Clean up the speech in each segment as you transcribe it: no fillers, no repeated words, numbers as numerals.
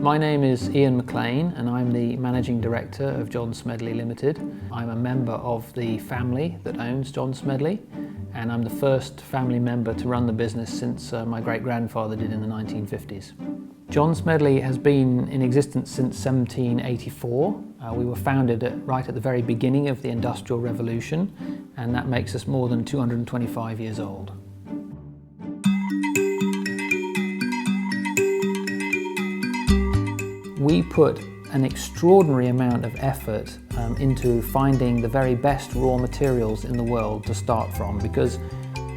My name is Ian McLean and I'm the Managing Director of John Smedley Limited. I'm a member of the family that owns John Smedley, and I'm the first family member to run the business since my great-grandfather did in the 1950s. John Smedley has been in existence since 1784. We were founded right at the very beginning of the Industrial Revolution, and that makes us more than 225 years old. We put an extraordinary amount of effort into finding the very best raw materials in the world to start from, because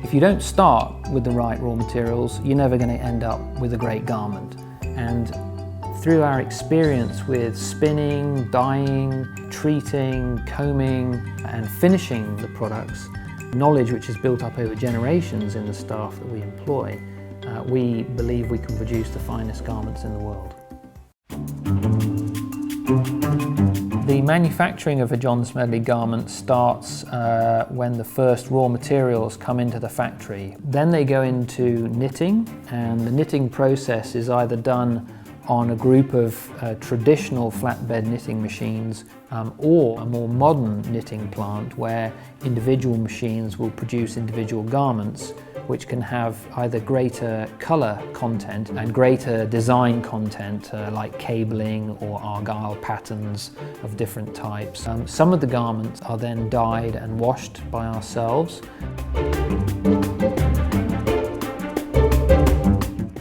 if you don't start with the right raw materials, you're never going to end up with a great garment. And through our experience with spinning, dyeing, treating, combing and finishing the products, knowledge which is built up over generations in the staff that we employ, we believe we can produce the finest garments in the world. The manufacturing of a John Smedley garment starts when the first raw materials come into the factory. Then they go into knitting, and the knitting process is either done on a group of traditional flatbed knitting machines or a more modern knitting plant where individual machines will produce individual garments which can have either greater colour content and greater design content like cabling or argyle patterns of different types. Some of the garments are then dyed and washed by ourselves.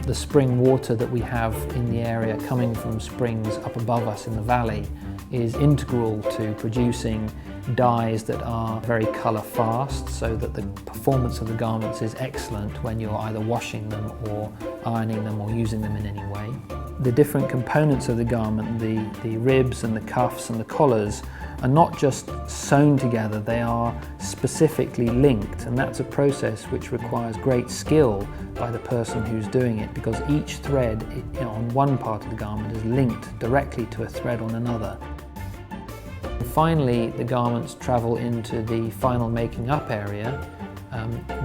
The spring water that we have in the area coming from springs up above us in the valley is integral to producing dyes that are very colour fast, so that the performance of the garments is excellent when you're either washing them or ironing them or using them in any way. The different components of the garment, the ribs and the cuffs and the collars, are not just sewn together, they are specifically linked, and that's a process which requires great skill by the person who's doing it, because each thread on one part of the garment is linked directly to a thread on another. Finally, the garments travel into the final making up area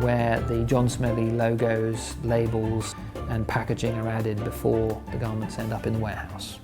where the John Smedley logos, labels and packaging are added before the garments end up in the warehouse.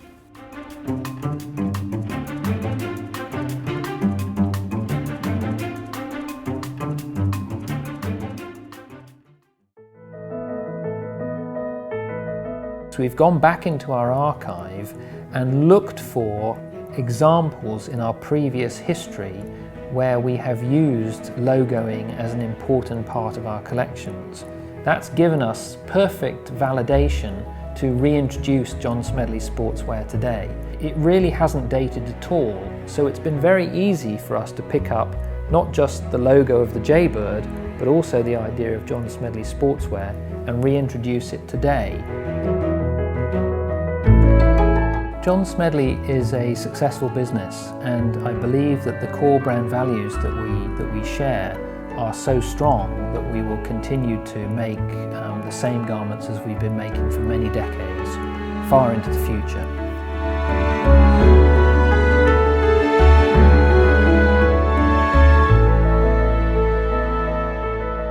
So we've gone back into our archive and looked for examples in our previous history where we have used logoing as an important part of our collections. That's given us perfect validation to reintroduce John Smedley sportswear today. It really hasn't dated at all, so it's been very easy for us to pick up not just the logo of the Jaybird, but also the idea of John Smedley sportswear and reintroduce it today. John Smedley is a successful business, and I believe that the core brand values that we share are so strong that we will continue to make the same garments as we've been making for many decades, far into the future.